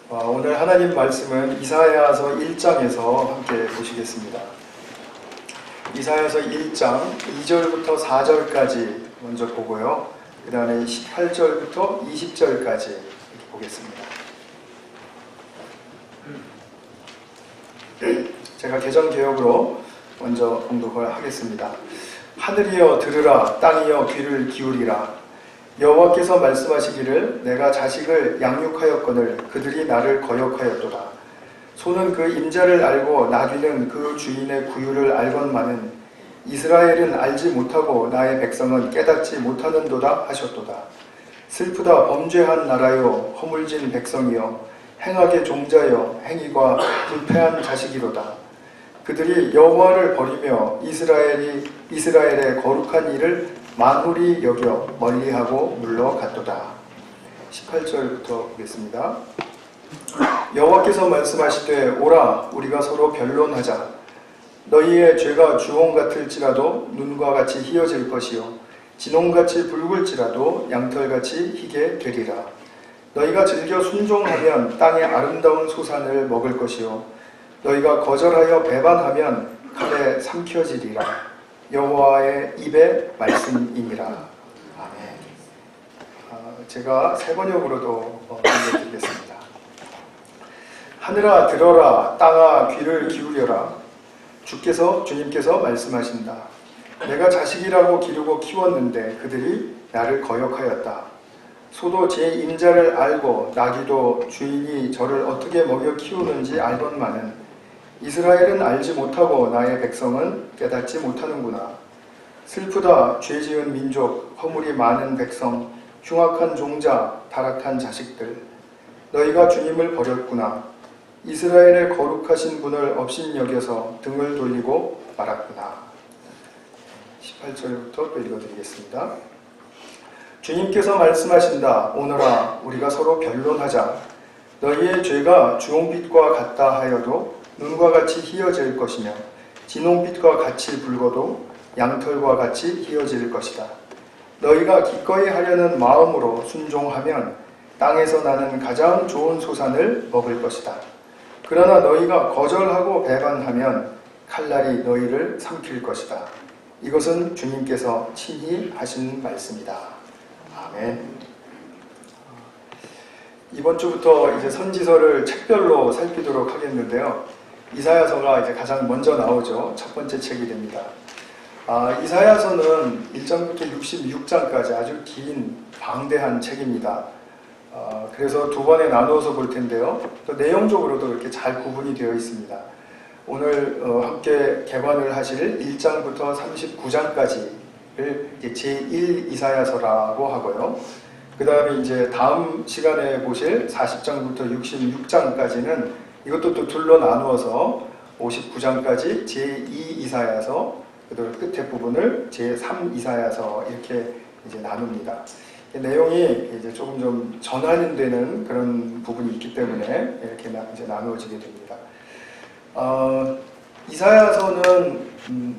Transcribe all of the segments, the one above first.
오늘 하나님 말씀은 이사야서 1장에서 함께 보시겠습니다. 이사야서 1장 2절부터 4절까지 먼저 보고요. 그 다음에 18절부터 20절까지 보겠습니다. 제가 개정개혁으로 먼저 봉독을 하겠습니다. 하늘이여 들으라, 땅이여 귀를 기울이라. 여호와께서 말씀하시기를 내가 자식을 양육하였거늘 그들이 나를 거역하였도다. 소는 그 임자를 알고 나귀는 그 주인의 구유를 알건만은 이스라엘은 알지 못하고 나의 백성은 깨닫지 못하는도다 하셨도다. 슬프다 범죄한 나라여 허물진 백성이여 행악의 종자여 행위가 불패한 자식이로다. 그들이 여호와를 버리며 이스라엘의 거룩한 일을 만홀히 여겨 멀리하고 물러갔도다. 18절부터 보겠습니다. 여호와께서 말씀하시되 오라 우리가 서로 변론하자. 너희의 죄가 주홍 같을지라도 눈과 같이 희어질 것이요 진홍같이 붉을지라도 양털같이 희게 되리라. 너희가 즐겨 순종하면 땅의 아름다운 소산을 먹을 것이요 너희가 거절하여 배반하면 칼에 삼켜지리라. 여호와의 입의 말씀이니라. 아멘. 제가 세 번역으로도 읽어드리겠습니다. 하늘아 들어라, 땅아 귀를 기울여라. 주님께서 말씀하신다. 내가 자식이라고 기르고 키웠는데 그들이 나를 거역하였다. 소도 제 임자를 알고 나귀도 주인이 저를 어떻게 먹여 키우는지 알건만은 이스라엘은 알지 못하고 나의 백성은 깨닫지 못하는구나. 슬프다 죄지은 민족, 허물이 많은 백성, 흉악한 종자, 타락한 자식들. 너희가 주님을 버렸구나. 이스라엘의 거룩하신 분을 업신여겨서 등을 돌리고 말았구나. 18절부터 또 읽어드리겠습니다. 주님께서 말씀하신다. 오너라 우리가 서로 변론하자. 너희의 죄가 주홍빛과 같다 하여도 눈과 같이 희어질 것이며 진홍빛과 같이 붉어도 양털과 같이 희어질 것이다. 너희가 기꺼이 하려는 마음으로 순종하면 땅에서 나는 가장 좋은 소산을 먹을 것이다. 그러나 너희가 거절하고 배반하면 칼날이 너희를 삼킬 것이다. 이것은 주님께서 친히 하신 말씀이다. 아멘. 이번 주부터 이제 선지서를 책별로 살피도록 하겠는데요. 이사야서가 이제 가장 먼저 나오죠. 첫 번째 책이 됩니다. 이사야서는 1장부터 66장까지 아주 긴 방대한 책입니다. 그래서 두 번에 나누어서 볼 텐데요. 또 내용적으로도 이렇게 잘 구분이 되어 있습니다. 오늘 함께 개관을 하실 1장부터 39장까지를 제1 이사야서라고 하고요. 그 다음에 이제 다음 시간에 보실 40장부터 66장까지는 이것도 또 둘로 나누어서 59장까지 제2 이사야서, 그리고 끝에 부분을 제3 이사야서 이렇게 이제 나눕니다. 내용이 이제 조금 좀 전환되는 그런 부분이 있기 때문에 이렇게 이제 나누어지게 됩니다. 이사야서는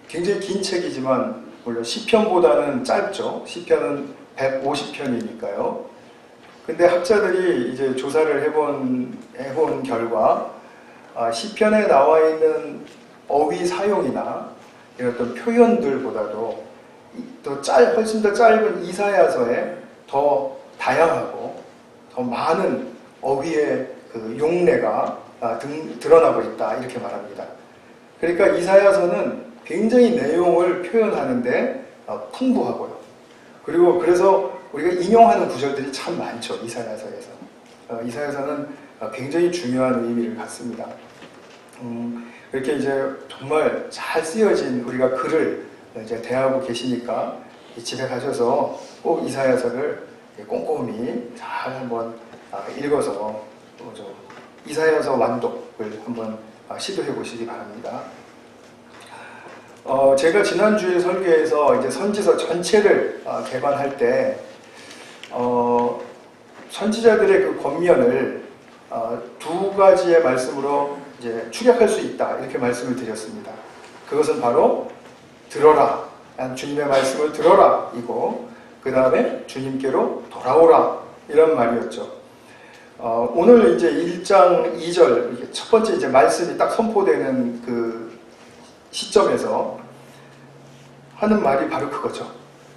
굉장히 긴 책이지만 물론 시편보다는 짧죠. 시편은 150편이니까요. 근데 학자들이 이제 조사를 해본 결과 시편에 나와 있는 어휘 사용이나 이런 어떤 표현들보다도 훨씬 더 짧은 이사야서에 더 다양하고 더 많은 어휘의 그 용례가 드러나고 있다 이렇게 말합니다. 그러니까 이사야서는 굉장히 내용을 표현하는데 풍부하고요. 그리고 그래서 우리가 인용하는 구절들이 참 많죠. 이사야서에서. 이사야서는 굉장히 중요한 의미를 갖습니다. 이렇게 이제 정말 잘 쓰여진 우리가 글을 이제 대하고 계시니까 집에 가셔서 꼭 이사야서를 꼼꼼히 잘 한번 읽어서 이사야서 완독을 한번 시도해 보시기 바랍니다. 제가 지난주에 설교에서 이제 선지서 전체를 개관할 때 선지자들의 그 권면을 두 가지의 말씀으로 이제 축약할 수 있다 이렇게 말씀을 드렸습니다. 그것은 바로 들어라, 주님의 말씀을 들어라 이고 그 다음에 주님께로 돌아오라 이런 말이었죠. 오늘 이제 1장 2절 이게 첫 번째 이제 말씀이 딱 선포되는 그 시점에서 하는 말이 바로 그거죠.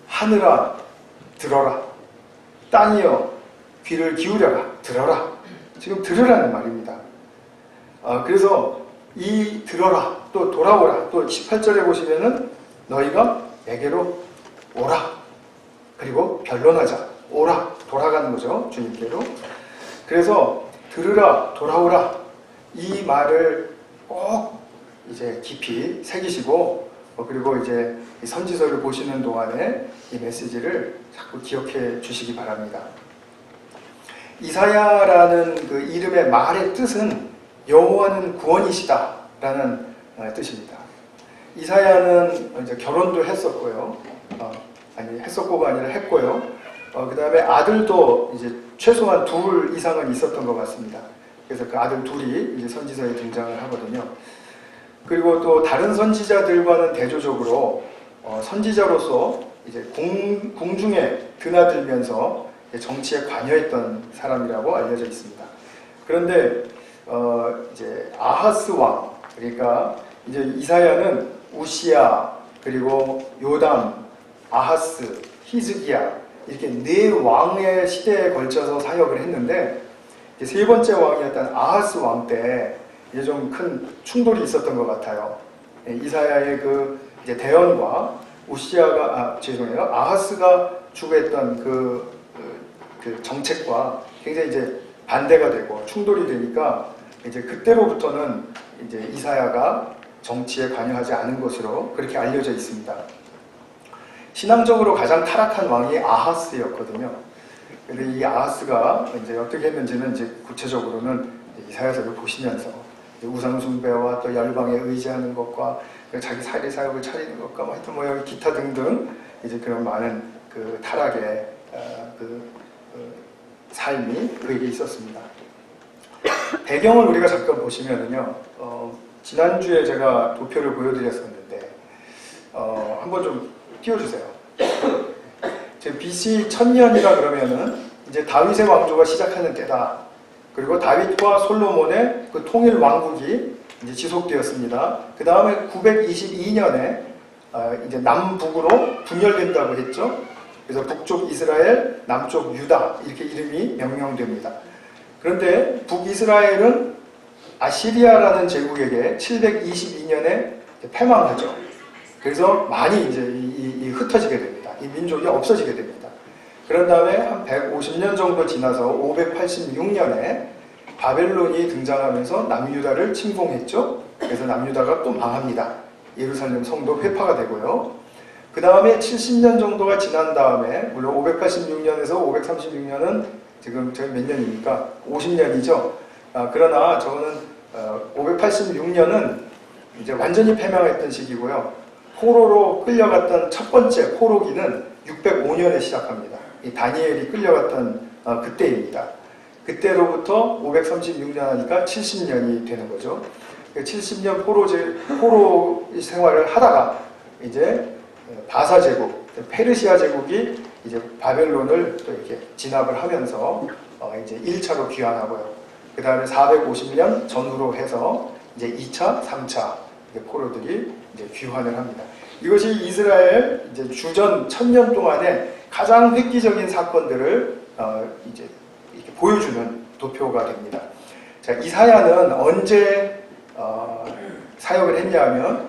하늘아 들어라, 땅이여 귀를 기울여라, 들어라. 지금 들으라는 말입니다. 그래서 이 들어라, 또 돌아오라, 또 18절에 보시면은 너희가 내게로 오라, 그리고 변론하자. 오라, 돌아가는 거죠, 주님께로. 그래서 들으라, 돌아오라, 이 말을 꼭 이제 깊이 새기시고, 그리고 이제 이 선지서를 보시는 동안에 이 메시지를 자꾸 기억해 주시기 바랍니다. 이사야라는 그 이름의 말의 뜻은 여호와는 구원이시다라는 뜻입니다. 이사야는 이제 결혼도 했었고요. 했었고가 아니라 했고요. 그 다음에 아들도 이제 최소한 둘 이상은 있었던 것 같습니다. 그래서 그 아들 둘이 이제 선지서에 등장을 하거든요. 그리고 또 다른 선지자들과는 대조적으로 선지자로서 이제 궁중에 드나들면서 정치에 관여했던 사람이라고 알려져 있습니다. 그런데 이제 아하스 왕, 그러니까 이제 이사야는 우시야, 그리고 요담, 아하스, 히즈기야, 이렇게 네 왕의 시대에 걸쳐서 사역을 했는데, 세 번째 왕이었던 아하스 왕 때 이제 좀 큰 충돌이 있었던 것 같아요. 이사야의 그 이제 대언과 아하스가 추구했던 그 정책과 굉장히 이제 반대가 되고 충돌이 되니까 이제 그때로부터는 이제 이사야가 정치에 관여하지 않은 것으로 그렇게 알려져 있습니다. 신앙적으로 가장 타락한 왕이 아하스였거든요. 근데 이 아하스가 이제 어떻게 했는지는 이제 구체적으로는 이사야서를 보시면서 우상 숭배와 또 열방에 의지하는 것과 자기 사리 사역을 차리는 것과 뭐 하여튼 뭐 여기 기타 등등 이제 그런 많은 그 타락의 삶이 그에게 있었습니다. 배경을 우리가 잠깐 보시면은요, 지난주에 제가 도표를 보여드렸었는데, 한번 좀 띄워주세요. BC 1000년이라 그러면은 이제 다윗의 왕조가 시작하는 때다. 그리고 다윗과 솔로몬의 그 통일 왕국이 이제 지속되었습니다. 그 다음에 922년에 이제 남북으로 분열된다고 했죠. 그래서 북쪽 이스라엘, 남쪽 유다 이렇게 이름이 명명됩니다. 그런데 북이스라엘은 아시리아라는 제국에게 722년에 패망하죠. 그래서 많이 이제 흩어지게 됩니다. 이 민족이 없어지게 됩니다. 그런 다음에 한 150년 정도 지나서 586년에 바벨론이 등장하면서 남유다를 침공했죠. 그래서 남유다가 또 망합니다. 예루살렘 성도 회파가 되고요. 그 다음에 70년 정도가 지난 다음에, 물론 586년에서 536년은 지금 저희 몇 년입니까? 50년이죠. 그러나 저거는 586년은 이제 완전히 패망했던 시기고요. 포로로 끌려갔던 첫 번째 포로기는 605년에 시작합니다. 이 다니엘이 끌려갔던 그때입니다. 그때로부터 536년 하니까 70년이 되는 거죠. 70년 포로 생활을 하다가 이제 바사 제국, 페르시아 제국이 이제 바벨론을 또 이렇게 진압을 하면서 이제 1차로 귀환하고요. 그 다음에 450년 전후로 해서 이제 2차, 3차 포로들이 이제 귀환을 합니다. 이것이 이스라엘 이제 주전 1000년 동안에 가장 획기적인 사건들을 이제 이렇게 보여주는 도표가 됩니다. 자, 이사야는 언제 사역을 했냐면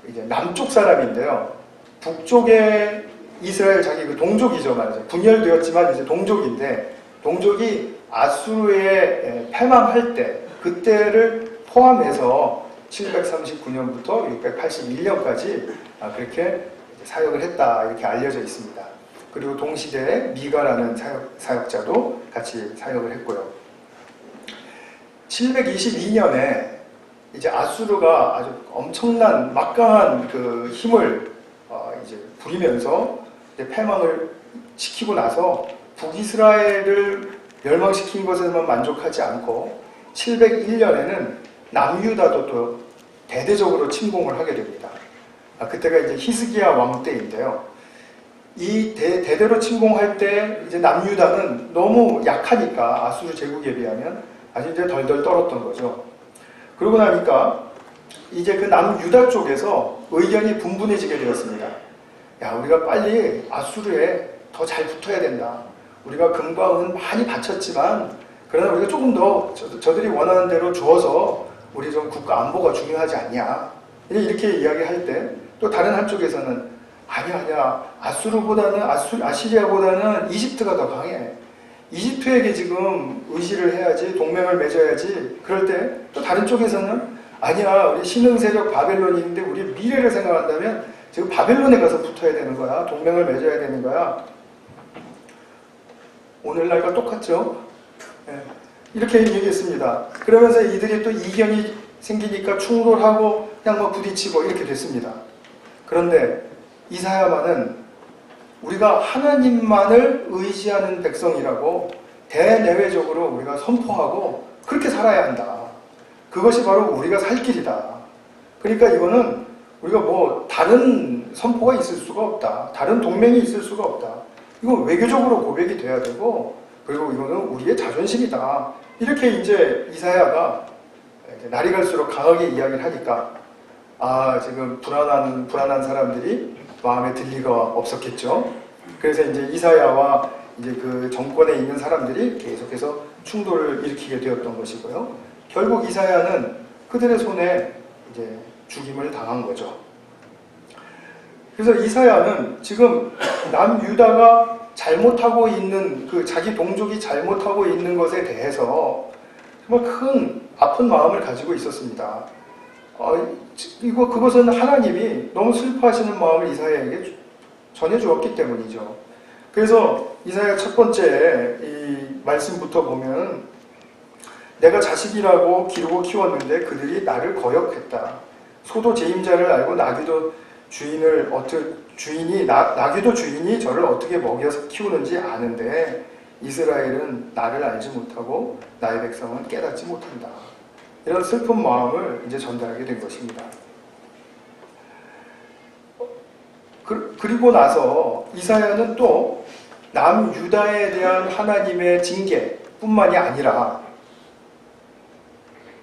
이제 남쪽 사람인데요. 북쪽에 이스라엘 자기 그 동족이죠, 말이죠. 분열되었지만 이제 동족인데, 동족이 아수르에 패망할 때 그때를 포함해서 739년부터 681년까지 그렇게 사역을 했다, 이렇게 알려져 있습니다. 그리고 동시대에 미가라는 사역자도 같이 사역을 했고요. 722년에 이제 아수르가 아주 엄청난 막강한 그 힘을 이제 부리면서 이제 패망을 시키고 나서 북이스라엘을 멸망시킨 것에만 만족하지 않고 701년에는 남유다도 또 대대적으로 침공을 하게 됩니다. 그때가 이제 히스기야 왕 때인데요. 이 대대로 침공할 때 이제 남유다는 너무 약하니까 아수르 제국에 비하면 아주 이제 덜덜 떨었던 거죠. 그러고 나니까 이제 그 남유다 쪽에서 의견이 분분해지게 되었습니다. 야, 우리가 빨리 아수르에 더 잘 붙어야 된다. 우리가 금과 은 많이 바쳤지만 그러나 우리가 조금 더 저들이 원하는 대로 주어서 우리 좀 국가 안보가 중요하지 않냐. 이렇게 이야기할 때 또 다른 한쪽에서는 아니야. 아수르보다는 아시리아보다는 이집트가 더 강해. 이집트에게 지금 의지를 해야지, 동맹을 맺어야지. 그럴 때 또 다른 쪽에서는 아니야, 우리 신흥 세력 바벨론이 있는데 우리 미래를 생각한다면 지금 바벨론에 가서 붙어야 되는 거야. 동맹을 맺어야 되는 거야. 오늘날과 똑같죠? 네. 이렇게 얘기했습니다. 그러면서 이들이 또 이견이 생기니까 충돌하고 그냥 뭐 부딪히고 이렇게 됐습니다. 그런데 이사야만은 우리가 하나님만을 의지하는 백성이라고 대내외적으로 우리가 선포하고 그렇게 살아야 한다. 그것이 바로 우리가 살 길이다. 그러니까 이거는 우리가 뭐 다른 선포가 있을 수가 없다. 다른 동맹이 있을 수가 없다. 이건 외교적으로 고백이 돼야 되고 그리고 이거는 우리의 자존심이다. 이렇게 이제 이사야가 날이 갈수록 강하게 이야기를 하니까 지금 불안한 사람들이 마음에 들 리가 없었겠죠. 그래서 이제 이사야와 이제 그 정권에 있는 사람들이 계속해서 충돌을 일으키게 되었던 것이고요. 결국 이사야는 그들의 손에 이제 죽임을 당한 거죠. 그래서 이사야는 지금 남유다가 잘못하고 있는 그 자기 동족이 잘못하고 있는 것에 대해서 정말 큰 아픈 마음을 가지고 있었습니다. 그것은 하나님이 너무 슬퍼하시는 마음을 이사야에게 전해주었기 때문이죠. 그래서 이사야 첫 번째 이 말씀부터 보면 내가 자식이라고 기르고 키웠는데 그들이 나를 거역했다. 소도 재임자를 알고 나귀도 나귀도 주인이 저를 어떻게 먹여서 키우는지 아는데 이스라엘은 나를 알지 못하고 나의 백성은 깨닫지 못한다. 이런 슬픈 마음을 이제 전달하게 된 것입니다. 그리고 나서 이사야는 또 남유다에 대한 하나님의 징계뿐만이 아니라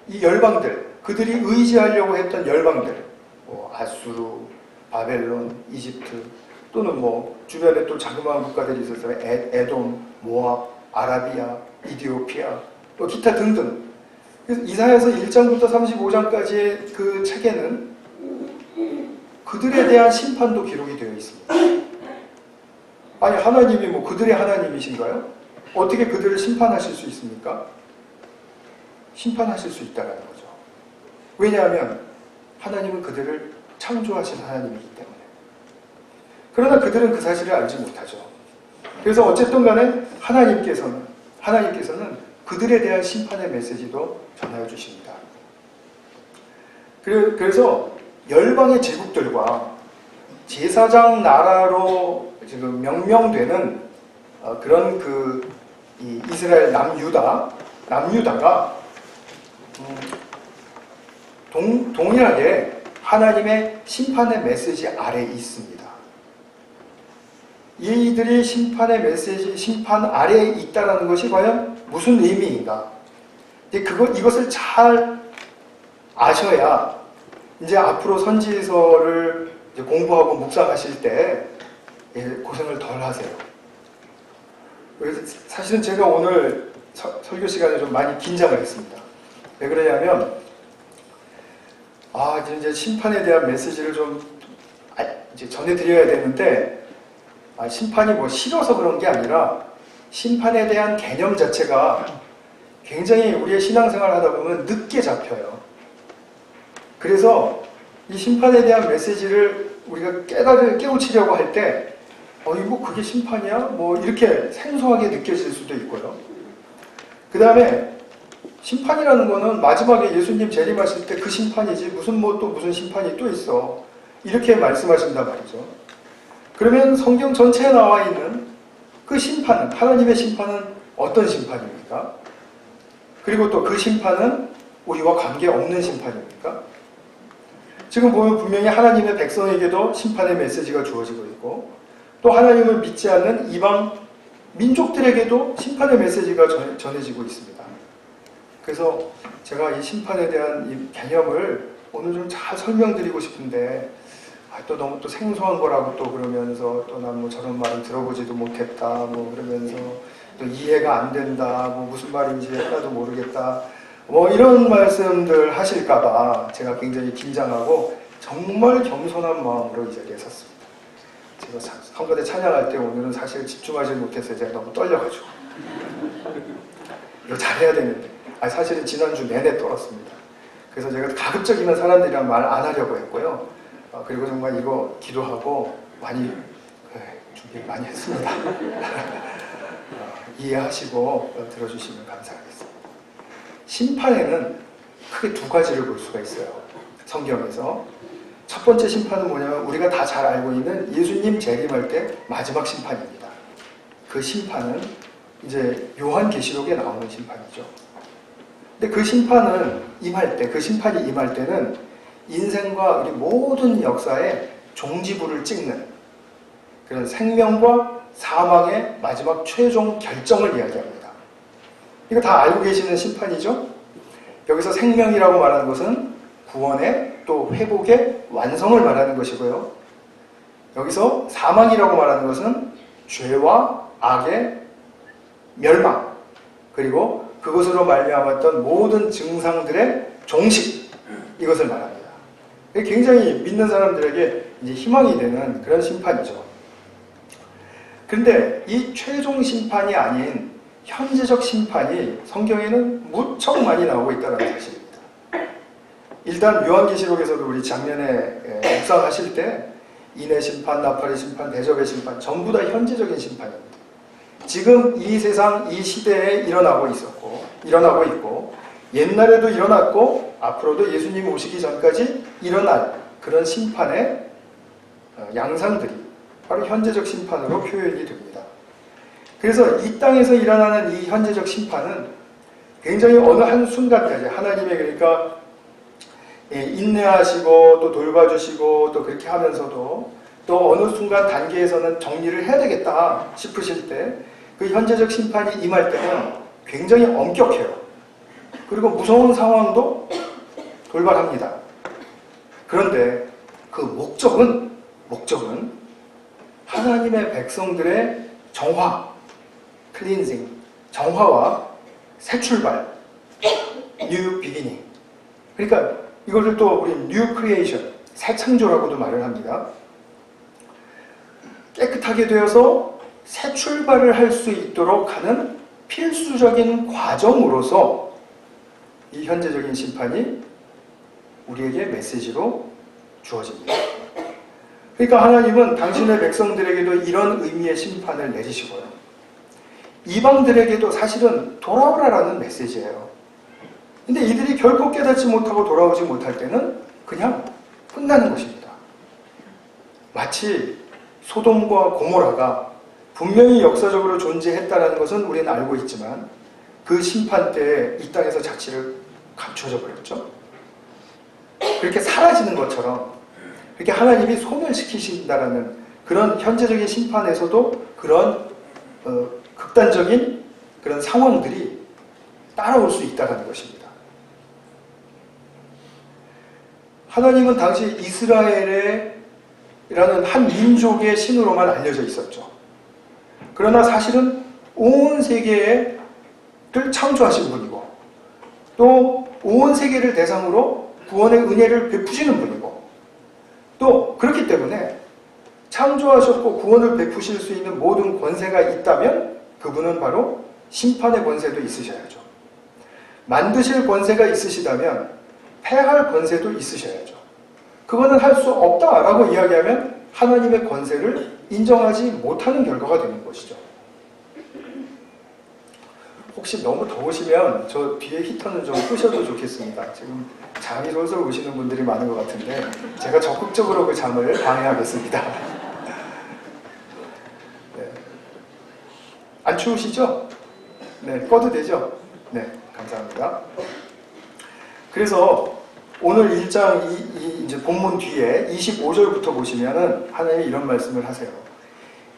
이 열방들, 그들이 의지하려고 했던 열방들, 아수르, 바벨론, 이집트 또는 주변에 또 자그마한 국가들이 있어서 에돔, 모압, 아라비아, 이디오피아, 또 기타 등등. 그래서 이사야서 1장부터 35장까지의 그 책에는 그들에 대한 심판도 기록이 되어 있습니다. 아니 하나님이 그들의 하나님이신가요? 어떻게 그들을 심판하실 수 있습니까? 심판하실 수 있다는 거죠. 왜냐하면 하나님은 그들을 창조하신 하나님이기 때문에. 그러나 그들은 그 사실을 알지 못하죠. 그래서 어쨌든 간에 하나님께서는 그들에 대한 심판의 메시지도 전하여 주십니다. 그래서 열방의 제국들과 제사장 나라로 지금 명명되는 그런 이 이스라엘 남유다가 동일하게 하나님의 심판의 메시지 아래에 있습니다. 이들이 심판의 메시지, 심판 아래에 있다는 것이 과연 무슨 의미인가? 이것을 잘 아셔야 이제 앞으로 선지서를 이제 공부하고 묵상하실 때 고생을 덜 하세요. 사실은 제가 오늘 설교 시간에 좀 많이 긴장을 했습니다. 왜 그러냐면 이제 심판에 대한 메시지를 좀 이제 전해드려야 되는데 심판이 싫어서 그런 게 아니라 심판에 대한 개념 자체가 굉장히 우리의 신앙생활 하다 보면 늦게 잡혀요. 그래서 이 심판에 대한 메시지를 우리가 깨우치려고 할 때 이거 그게 심판이야? 이렇게 생소하게 느껴질 수도 있고요. 그 다음에 심판이라는 거는 마지막에 예수님 재림하실 때 그 심판이지 무슨 심판이 또 있어. 이렇게 말씀하신단 말이죠. 그러면 성경 전체에 나와 있는 그 심판은, 하나님의 심판은 어떤 심판입니까? 그리고 또 그 심판은 우리와 관계없는 심판입니까? 지금 보면 분명히 하나님의 백성에게도 심판의 메시지가 주어지고 있고 또 하나님을 믿지 않는 이방 민족들에게도 심판의 메시지가 전해지고 있습니다. 그래서 제가 이 심판에 대한 이 개념을 오늘 좀 잘 설명드리고 싶은데 또 너무 또 생소한 거라고 또 그러면서 또 난 뭐 저런 말은 들어보지도 못했다 뭐 그러면서 또 이해가 안 된다 뭐 무슨 말인지 하나도 모르겠다 뭐 이런 말씀들 하실까봐 제가 굉장히 긴장하고 정말 겸손한 마음으로 이 자리에 섰습니다. 제가 성가대 찬양할 때 오늘은 사실 집중하지 못했어요. 제가 너무 떨려가지고 이거 잘해야 되는데 사실은 지난주 내내 떨었습니다. 그래서 제가 가급적이면 사람들이랑 말 안 하려고 했고요. 그리고 정말 이거 기도하고 많이 준비 많이 했습니다. 이해하시고 들어주시면 감사하겠습니다. 심판에는 크게 두 가지를 볼 수가 있어요. 성경에서. 첫 번째 심판은 뭐냐면 우리가 다 잘 알고 있는 예수님 재림할 때 마지막 심판입니다. 그 심판은 이제 요한계시록에 나오는 심판이죠. 근데 그 심판은 그 심판이 임할 때는 인생과 우리 모든 역사에 종지부를 찍는 그런 생명과 사망의 마지막 최종 결정을 이야기합니다. 이거 다 알고 계시는 심판이죠? 여기서 생명이라고 말하는 것은 구원의 또 회복의 완성을 말하는 것이고요. 여기서 사망이라고 말하는 것은 죄와 악의 멸망 그리고 그것으로 말미암았던 모든 증상들의 종식 이것을 말합니다. 굉장히 믿는 사람들에게 이제 희망이 되는 그런 심판이죠. 그런데 이 최종 심판이 아닌 현재적 심판이 성경에는 무척 많이 나오고 있다는 사실입니다. 일단 요한계시록에서도 우리 작년에 묵상하실 때 인의 심판, 나팔의 심판, 대접의 심판 전부 다 현재적인 심판입니다. 지금 이 세상, 이 시대에 일어나고 있고 옛날에도 일어났고 앞으로도 예수님 오시기 전까지 일어날 그런 심판의 양상들이 바로 현재적 심판으로 표현이 됩니다. 그래서 이 땅에서 일어나는 이 현재적 심판은 굉장히 어느 한순간까지 하나님의 그러니까 인내하시고 또 돌봐주시고 또 그렇게 하면서도 또 어느 순간 단계에서는 정리를 해야 되겠다 싶으실 때 그 현재적 심판이 임할 때는 굉장히 엄격해요. 그리고 무서운 상황도 돌발합니다. 그런데 그 목적은 하나님의 백성들의 정화, 클린징, 정화와 새 출발, new beginning. 그러니까 이것을 또 우리 new creation, 새 창조라고도 말을 합니다. 깨끗하게 되어서 새 출발을 할 수 있도록 하는 필수적인 과정으로서 이 현재적인 심판이 우리에게 메시지로 주어집니다. 그러니까 하나님은 당신의 백성들에게도 이런 의미의 심판을 내리시고요. 이방들에게도 사실은 돌아오라라는 메시지예요. 근데 이들이 결코 깨닫지 못하고 돌아오지 못할 때는 그냥 끝나는 것입니다. 마치 소돔과 고모라가 분명히 역사적으로 존재했다는 것은 우리는 알고 있지만 그 심판 때 이 땅에서 자취를 감춰져 버렸죠. 그렇게 사라지는 것처럼 그렇게 하나님이 소멸시키신다라는 그런 현재적인 심판에서도 그런 극단적인 그런 상황들이 따라올 수 있다는 것입니다. 하나님은 당시 이스라엘이라는 한 민족의 신으로만 알려져 있었죠. 그러나 사실은 온 세계를 창조하신 분이고 또 온 세계를 대상으로 구원의 은혜를 베푸시는 분이고 또 그렇기 때문에 창조하셨고 구원을 베푸실 수 있는 모든 권세가 있다면 그분은 바로 심판의 권세도 있으셔야죠. 만드실 권세가 있으시다면 패할 권세도 있으셔야죠. 그거는 할 수 없다라고 이야기하면 하나님의 권세를 인정하지 못하는 결과가 되는 것이죠. 혹시 너무 더우시면 저 뒤에 히터는 좀 끄셔도 좋겠습니다. 지금 잠이 솔솔 오시는 분들이 많은 것 같은데 제가 적극적으로 그 잠을 방해하겠습니다. 네. 안 추우시죠? 네, 꺼도 되죠? 네, 감사합니다. 그래서 오늘 1장 이제 본문 뒤에 25절부터 보시면은 하나님이 이런 말씀을 하세요.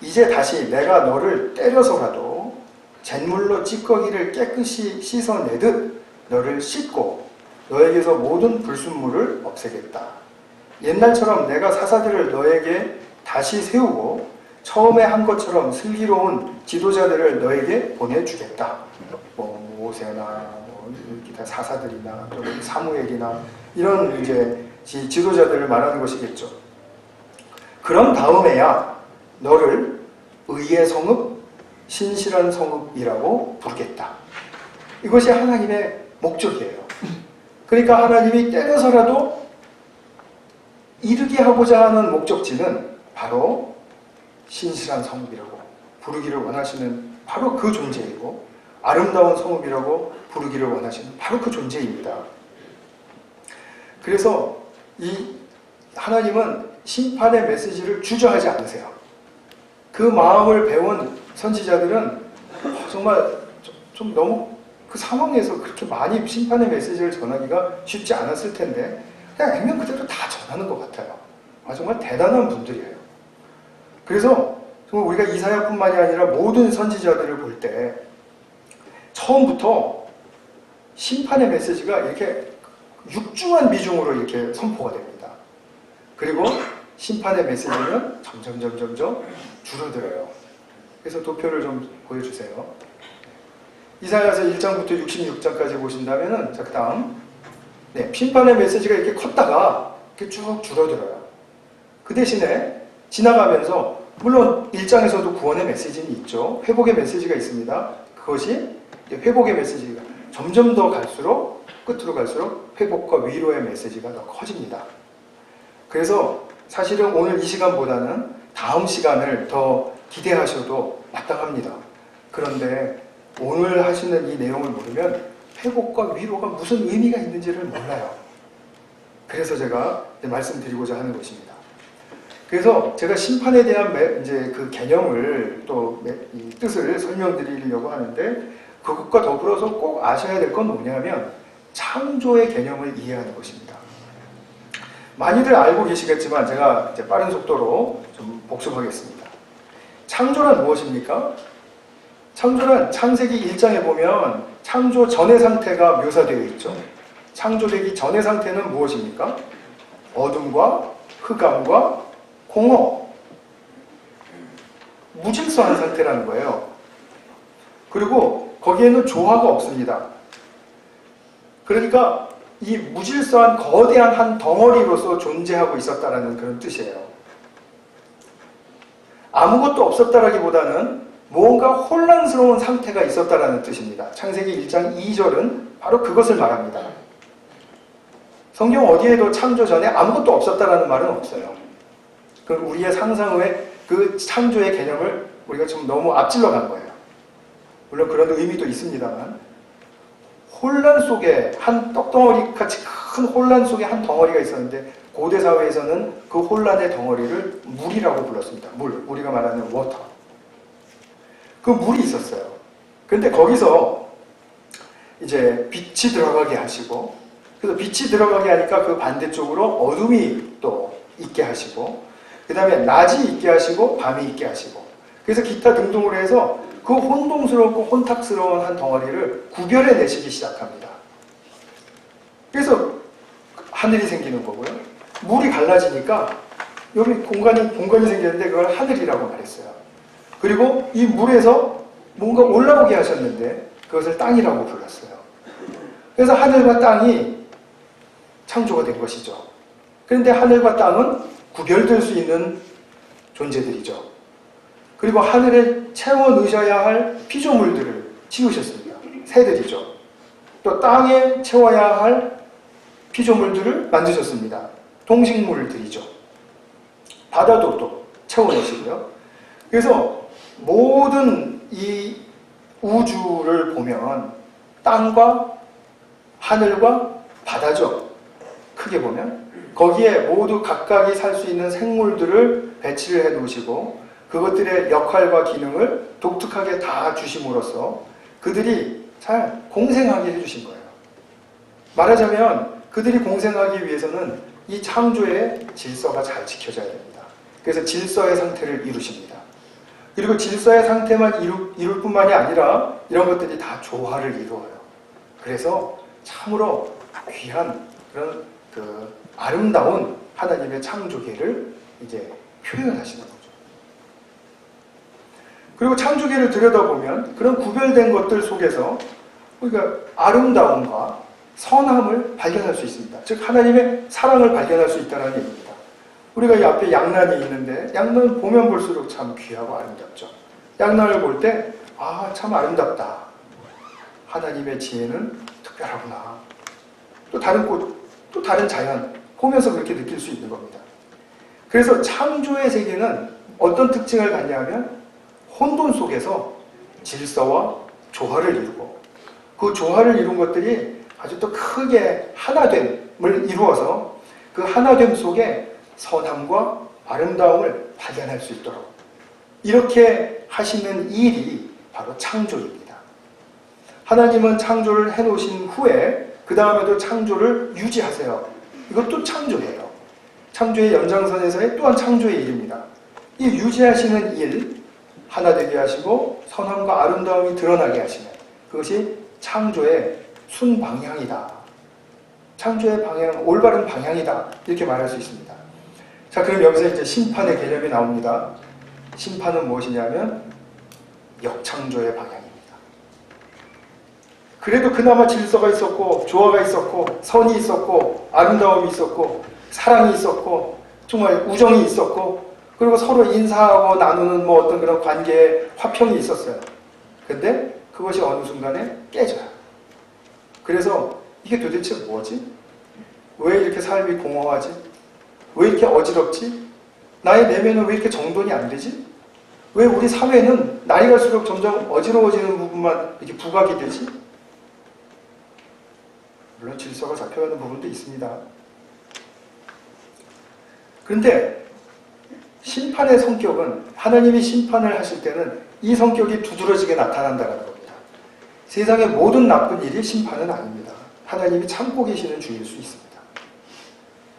이제 다시 내가 너를 때려서라도 잿물로 찌꺼기를 깨끗이 씻어내듯 너를 씻고 너에게서 모든 불순물을 없애겠다. 옛날처럼 내가 사사들을 너에게 다시 세우고 처음에 한 것처럼 슬기로운 지도자들을 너에게 보내주겠다. 뭐 모세나 뭐 기타 사사들이나 또 사무엘이나 이런 이제 지도자들을 말하는 것이겠죠. 그런 다음에야 너를 의의 성읍, 신실한 성읍이라고 부르겠다. 이것이 하나님의 목적이에요. 그러니까 하나님이 때려서라도 이르게 하고자 하는 목적지는 바로 신실한 성읍이라고 부르기를 원하시는 바로 그 존재이고, 아름다운 성읍이라고 부르기를 원하시는 바로 그 존재입니다. 그래서 이 하나님은 심판의 메시지를 주저하지 않으세요. 그 마음을 배운 선지자들은 정말 좀 너무 그 상황에서 그렇게 많이 심판의 메시지를 전하기가 쉽지 않았을 텐데 그냥 액면 그대로 다 전하는 것 같아요. 정말 대단한 분들이에요. 그래서 정말 우리가 이사야뿐만이 아니라 모든 선지자들을 볼 때 처음부터 심판의 메시지가 이렇게 육중한 비중으로 이렇게 선포가 됩니다. 그리고 심판의 메시지는 점점 줄어들어요. 그래서 도표를 좀 보여주세요. 이사야서 1장부터 66장까지 보신다면은, 자, 그 다음. 네, 심판의 메시지가 이렇게 컸다가 이렇게 쭉 줄어들어요. 그 대신에 지나가면서, 물론 1장에서도 구원의 메시지는 있죠. 회복의 메시지가 있습니다. 그것이 회복의 메시지가 점점 더 갈수록, 끝으로 갈수록 회복과 위로의 메시지가 더 커집니다. 그래서 사실은 오늘 이 시간보다는 다음 시간을 더 기대하셔도 마땅합니다. 그런데 오늘 하시는 이 내용을 모르면 회복과 위로가 무슨 의미가 있는지를 몰라요. 그래서 제가 말씀드리고자 하는 것입니다. 그래서 제가 심판에 대한 이제 그 개념을 또 이 뜻을 설명드리려고 하는데, 그것과 더불어서 꼭 아셔야 될 건 뭐냐면 창조의 개념을 이해하는 것입니다. 많이들 알고 계시겠지만 제가 이제 빠른 속도로 좀 복습하겠습니다. 창조란 무엇입니까? 창조란 창세기 1장에 보면 창조 전의 상태가 묘사되어 있죠. 창조되기 전의 상태는 무엇입니까? 어둠과 흑암과 공허, 무질서한 상태라는 거예요. 그리고 거기에는 조화가 없습니다. 그러니까 이 무질서한 거대한 한 덩어리로서 존재하고 있었다라는 그런 뜻이에요. 아무것도 없었다라기보다는 뭔가 혼란스러운 상태가 있었다라는 뜻입니다. 창세기 1장 2절은 바로 그것을 말합니다. 성경 어디에도 창조 전에 아무것도 없었다라는 말은 없어요. 그건 우리의 상상 외 그 창조의 개념을 우리가 좀 너무 앞질러 간 거예요. 물론 그런 의미도 있습니다만, 혼란 속에 한 떡덩어리 같이 큰 혼란 속에 한 덩어리가 있었는데, 고대 사회에서는 그 혼란의 덩어리를 물이라고 불렀습니다. 물, 우리가 말하는 워터. 그 물이 있었어요. 근데 거기서 이제 빛이 들어가게 하시고, 그래서 빛이 들어가게 하니까 그 반대쪽으로 어둠이 또 있게 하시고, 그 다음에 낮이 있게 하시고 밤이 있게 하시고, 그래서 기타 등등으로 해서 그 혼동스럽고 혼탁스러운 한 덩어리를 구별해 내시기 시작합니다. 그래서 하늘이 생기는 거고요. 물이 갈라지니까 여기 공간이 생겼는데 그걸 하늘이라고 말했어요. 그리고 이 물에서 뭔가 올라오게 하셨는데 그것을 땅이라고 불렀어요. 그래서 하늘과 땅이 창조가 된 것이죠. 그런데 하늘과 땅은 구별될 수 있는 존재들이죠. 그리고 하늘에 채워 넣으셔야 할 피조물들을 지으셨습니다. 새들이죠. 또 땅에 채워야 할 피조물들을 만드셨습니다. 동식물들이죠. 바다도 또 채워 넣으시고요. 그래서 모든 이 우주를 보면 땅과 하늘과 바다죠. 크게 보면 거기에 모두 각각이 살 수 있는 생물들을 배치를 해 놓으시고 그것들의 역할과 기능을 독특하게 다 주심으로써 그들이 잘 공생하게 해주신 거예요. 말하자면 그들이 공생하기 위해서는 이 창조의 질서가 잘 지켜져야 됩니다. 그래서 질서의 상태를 이루십니다. 그리고 질서의 상태만 이룰 뿐만이 아니라 이런 것들이 다 조화를 이루어요. 그래서 참으로 귀한 그런 그 아름다운 하나님의 창조계를 이제 표현하시는 거죠. 그리고 창조계를 들여다보면 그런 구별된 것들 속에서 우리가 아름다움과 선함을 발견할 수 있습니다. 즉 하나님의 사랑을 발견할 수 있다는 얘기입니다. 우리가 이 앞에 양난이 있는데 양난 보면 볼수록 참 귀하고 아름답죠. 양난을 볼 때 아, 참 아름답다. 하나님의 지혜는 특별하구나. 또 다른 꽃, 또 다른 자연 보면서 그렇게 느낄 수 있는 겁니다. 그래서 창조의 세계는 어떤 특징을 갖냐 하면 혼돈 속에서 질서와 조화를 이루고 그 조화를 이룬 것들이 아주 또 크게 하나됨을 이루어서 그 하나됨 속에 선함과 아름다움을 발견할 수 있도록 이렇게 하시는 일이 바로 창조입니다. 하나님은 창조를 해놓으신 후에 그 다음에도 창조를 유지하세요. 이것도 창조예요. 창조의 연장선에서의 또한 창조의 일입니다. 이 유지하시는 일, 하나 되게 하시고 선함과 아름다움이 드러나게 하시는 그것이 창조의 순방향이다. 창조의 방향, 올바른 방향이다. 이렇게 말할 수 있습니다. 자, 그럼 여기서 이제 심판의 개념이 나옵니다. 심판은 무엇이냐면 역창조의 방향입니다. 그래도 그나마 질서가 있었고 조화가 있었고 선이 있었고 아름다움이 있었고 사랑이 있었고 정말 우정이 있었고 그리고 서로 인사하고 나누는 뭐 어떤 그런 관계에 화평이 있었어요. 근데 그것이 어느 순간에 깨져요. 그래서 이게 도대체 뭐지? 왜 이렇게 삶이 공허하지? 왜 이렇게 어지럽지? 나의 내면은 왜 이렇게 정돈이 안 되지? 왜 우리 사회는 나이 갈수록 점점 어지러워지는 부분만 이렇게 부각이 되지? 물론 질서가 잡혀가는 부분도 있습니다. 그런데 심판의 성격은 하나님이 심판을 하실 때는 이 성격이 두드러지게 나타난다는 겁니다. 세상의 모든 나쁜 일이 심판은 아닙니다. 하나님이 참고 계시는 주일 수 있습니다.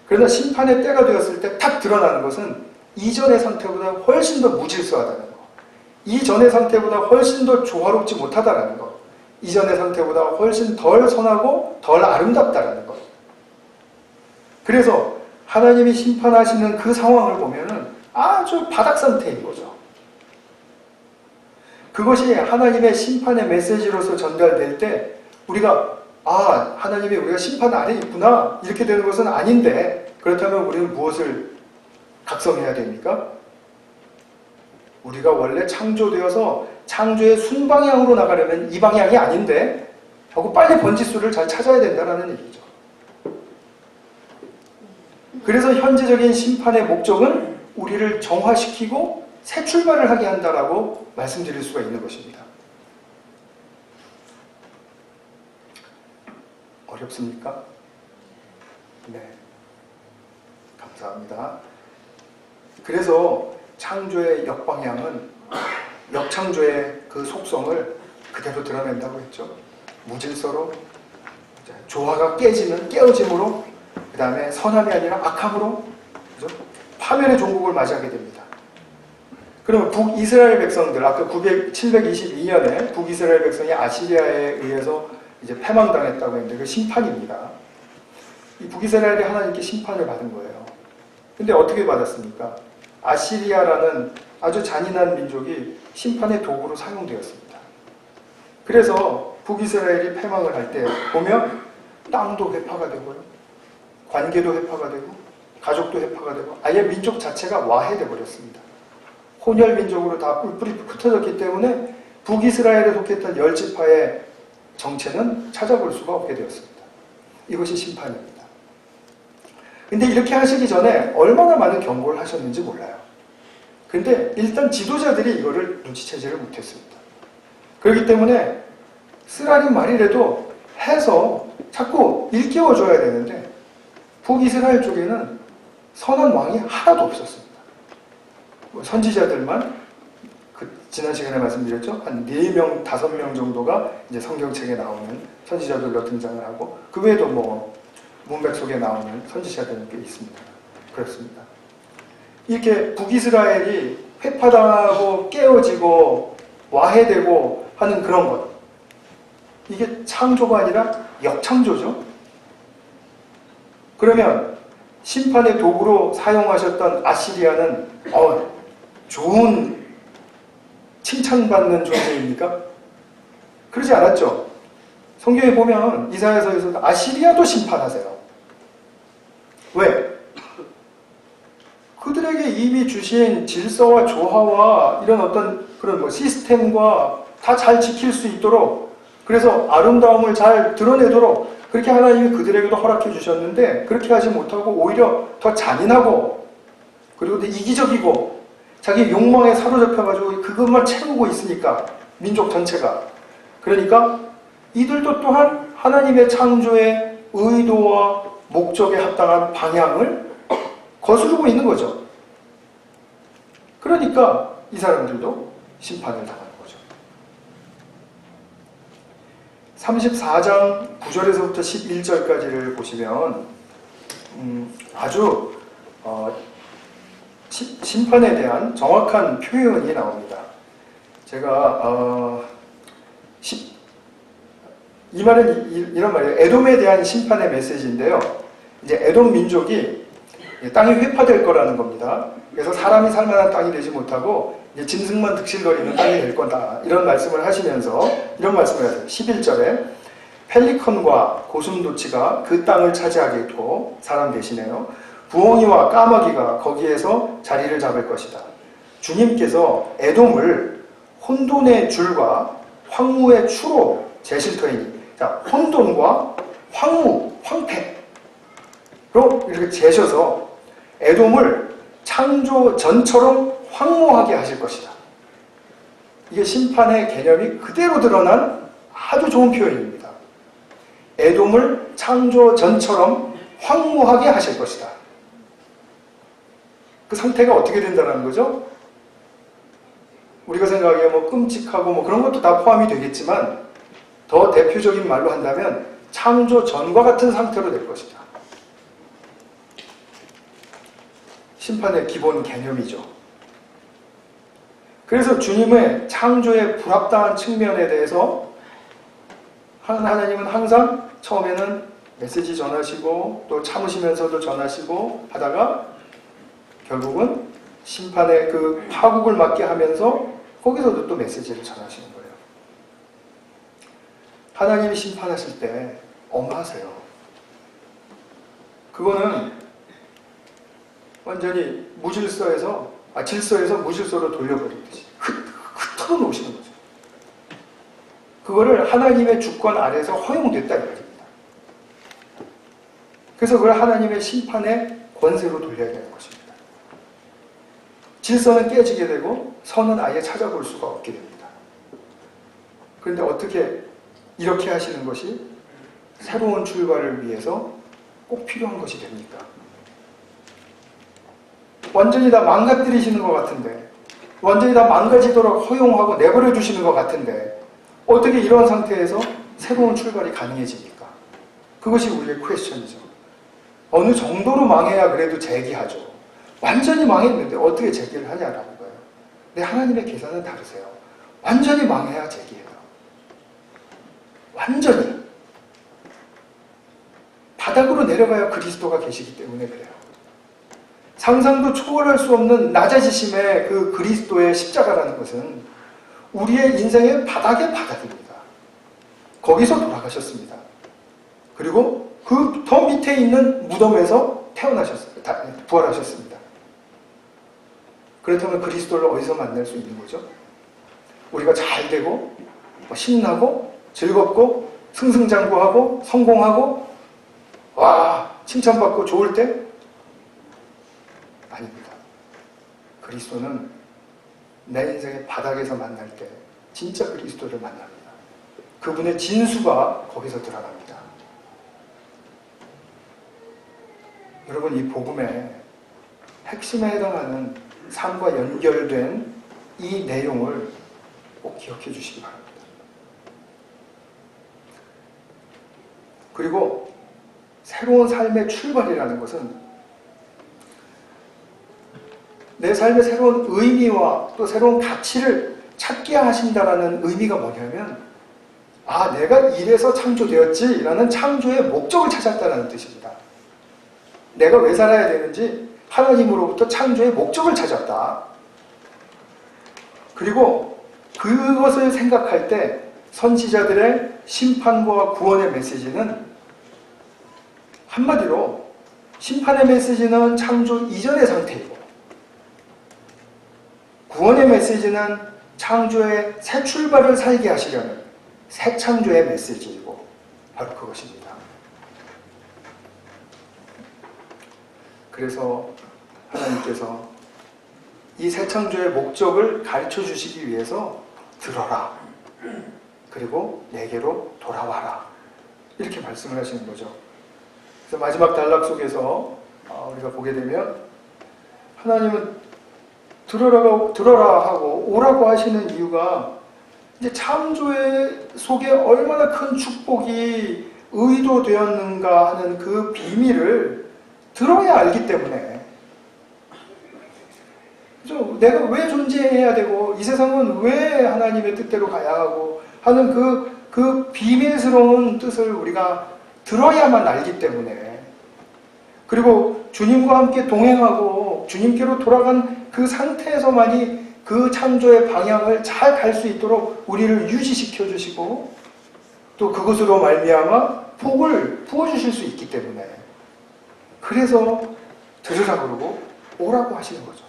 그러나 심판의 때가 되었을 때 탁 드러나는 것은 이전의 상태보다 훨씬 더 무질서하다는 것, 이전의 상태보다 훨씬 더 조화롭지 못하다는 것, 이전의 상태보다 훨씬 덜 선하고 덜 아름답다는 것. 그래서 하나님이 심판하시는 그 상황을 보면은 아주 바닥 상태인 거죠. 그것이 하나님의 심판의 메시지로서 전달될 때 우리가 아, 하나님이 우리가 심판 아래 있구나 이렇게 되는 것은 아닌데 그렇다면 우리는 무엇을 각성해야 됩니까? 우리가 원래 창조되어서 창조의 순방향으로 나가려면 이 방향이 아닌데 하고 빨리 번지수를 잘 찾아야 된다는 얘기죠. 그래서 현재적인 심판의 목적은 우리를 정화시키고 새 출발을 하게 한다라고 말씀드릴 수가 있는 것입니다. 어렵습니까? 네. 감사합니다. 그래서 창조의 역방향은 역창조의 그 속성을 그대로 드러낸다고 했죠. 무질서로, 조화가 깨어짐으로, 그 다음에 선함이 아니라 악함으로, 그죠? 파멸의 종국을 맞이하게 됩니다. 그러면 북이스라엘 백성들, 아까 722년에 북이스라엘 백성이 아시리아에 의해서 이제 패망당했다고 했는데 그 심판입니다. 이 북이스라엘이 하나님께 심판을 받은 거예요. 근데 어떻게 받았습니까? 아시리아라는 아주 잔인한 민족이 심판의 도구로 사용되었습니다. 그래서 북이스라엘이 패망을 할 때 보면 땅도 회파가 되고요. 관계도 회파가 되고 가족도 회파가 되고 아예 민족 자체가 와해돼 버렸습니다. 혼혈 민족으로 다 뿔뿔이 흩어졌기 때문에 북이스라엘에 속했던 10지파의 정체는 찾아볼 수가 없게 되었습니다. 이것이 심판입니다. 근데 이렇게 하시기 전에 얼마나 많은 경고를 하셨는지 몰라요. 근데 일단 지도자들이 이거를 눈치채지를 못했습니다. 그렇기 때문에 쓰라린 말이라도 해서 자꾸 일깨워줘야 되는데 북이스라엘 쪽에는 선한 왕이 하나도 없었습니다. 선지자들만 지난 시간에 말씀드렸죠. 한 4명, 5명 정도가 이제 성경책에 나오는 선지자들로 등장을 하고 그 외에도 뭐 문맥 속에 나오는 선지자들은 꽤 있습니다. 그렇습니다. 이렇게 북이스라엘이 회파당하고 깨어지고 와해되고 하는 그런 것. 이게 창조가 아니라 역창조죠. 그러면 심판의 도구로 사용하셨던 아시리아는 좋은 칭찬받는 존재입니까? 그러지 않았죠. 성경에 보면 이사야서에서도 아시리아도 심판하세요. 왜? 그들에게 이미 주신 질서와 조화와 이런 어떤 그런 시스템과 다 잘 지킬 수 있도록, 그래서 아름다움을 잘 드러내도록 그렇게 하나님이 그들에게도 허락해 주셨는데, 그렇게 하지 못하고 오히려 더 잔인하고, 그리고 더 이기적이고 자기 욕망에 사로잡혀가지고 그것만 채우고 있으니까, 민족 전체가. 그러니까 이들도 또한 하나님의 창조의 의도와 목적에 합당한 방향을 거스르고 있는 거죠. 그러니까 이 사람들도 심판을 당하는 거죠. 34장 9절에서부터 11절까지를 보시면 아주 심판에 대한 정확한 표현이 나옵니다. 제가 이 말은 이런 말이에요. 에돔에 대한 심판의 메시지인데요. 이제 에돔 민족이 땅이 회파될 거라는 겁니다. 그래서 사람이 살만한 땅이 되지 못하고 이제 짐승만 득실거리는 땅이 될 거다. 이런 말씀을 하시면서 이런 말씀을 하세요. 11절에 펠리컨과 고슴도치가 그 땅을 차지하겠고, 사람 대신에요. 부엉이와 까마귀가 거기에서 자리를 잡을 것이다. 주님께서 에돔을 혼돈의 줄과 황무의 추로 재실 터이니, 자, 혼돈과 황무, 황폐로 이렇게 재셔서 에돔을 창조 전처럼 황무하게 하실 것이다. 이게 심판의 개념이 그대로 드러난 아주 좋은 표현입니다. 에돔을 창조 전처럼 황무하게 하실 것이다. 그 상태가 어떻게 된다는 거죠? 우리가 생각하기에 끔찍하고 그런 것도 다 포함이 되겠지만, 더 대표적인 말로 한다면 창조 전과 같은 상태로 될 것이다. 심판의 기본 개념이죠. 그래서 주님의 창조의 불합당한 측면에 대해서 하나님은 항상 처음에는 메시지 전하시고 또 참으시면서도 전하시고 하다가 결국은 심판의 그 파국을 맞게 하면서 거기서도 또 메시지를 전하시는 거예요. 하나님이 심판하실 때 엄하세요. 그거는 완전히 질서에서 무질서로 돌려버리듯이 흩어 놓으시는 거죠. 그거를 하나님의 주권 아래서 허용됐다 이 말입니다. 그래서 그걸 하나님의 심판의 권세로 돌려야 되는 것입니다. 질서는 깨지게 되고 선은 아예 찾아볼 수가 없게 됩니다. 그런데 어떻게 이렇게 하시는 것이 새로운 출발을 위해서 꼭 필요한 것이 됩니까? 완전히 다 망가뜨리시는 것 같은데, 완전히 다 망가지도록 허용하고 내버려 두시는 것 같은데, 어떻게 이런 상태에서 새로운 출발이 가능해집니까? 그것이 우리의 퀘스천이죠. 어느 정도로 망해야 그래도 재기하죠. 완전히 망했는데 어떻게 재기를 하냐라는 거예요. 근데 하나님의 계산은 다르세요. 완전히 망해야 재기해요. 완전히. 바닥으로 내려가야 그리스도가 계시기 때문에 그래요. 상상도 초월할 수 없는 낮아지심의 그 그리스도의 십자가라는 것은 우리의 인생의 바닥의 바닥입니다. 거기서 돌아가셨습니다. 그리고 그 더 밑에 있는 무덤에서 부활하셨습니다. 그렇다면 그리스도를 어디서 만날 수 있는 거죠? 우리가 잘 되고 신나고 즐겁고 승승장구하고 성공하고 칭찬받고 좋을 때? 아닙니다. 그리스도는 내 인생의 바닥에서 만날 때 진짜 그리스도를 만납니다. 그분의 진수가 거기서 드러납니다. 여러분, 이 복음의 핵심에 해당하는 삶과 연결된 이 내용을 꼭 기억해 주시기 바랍니다. 그리고 새로운 삶의 출발이라는 것은 내 삶의 새로운 의미와 또 새로운 가치를 찾게 하신다라는 의미가 뭐냐면, 아, 내가 이래서 창조되었지 라는 창조의 목적을 찾았다는 뜻입니다. 내가 왜 살아야 되는지 하나님으로부터 창조의 목적을 찾았다. 그리고 그것을 생각할 때 선지자들의 심판과 구원의 메시지는 한마디로 심판의 메시지는 창조 이전의 상태이고, 구원의 메시지는 창조의 새 출발을 살게 하시려는 새 창조의 메시지이고, 바로 그것입니다. 그래서 하나님께서 이 새 창조의 목적을 가르쳐 주시기 위해서 들어라, 그리고 내게로 돌아와라, 이렇게 말씀을 하시는 거죠. 그래서 마지막 단락 속에서 우리가 보게 되면 하나님은 들어라 하고 오라고 하시는 이유가 이제 창조의 속에 얼마나 큰 축복이 의도되었는가 하는 그 비밀을 들어야 알기 때문에, 그죠? 내가 왜 존재해야 되고 이 세상은 왜 하나님의 뜻대로 가야 하고 하는 그 비밀스러운 뜻을 우리가 들어야만 알기 때문에, 그리고 주님과 함께 동행하고 주님께로 돌아간 그 상태에서만이 그 창조의 방향을 잘 갈 수 있도록 우리를 유지시켜 주시고 또 그것으로 말미암아 복을 부어주실 수 있기 때문에, 그래서 들으라고 그러고 오라고 하시는 거죠.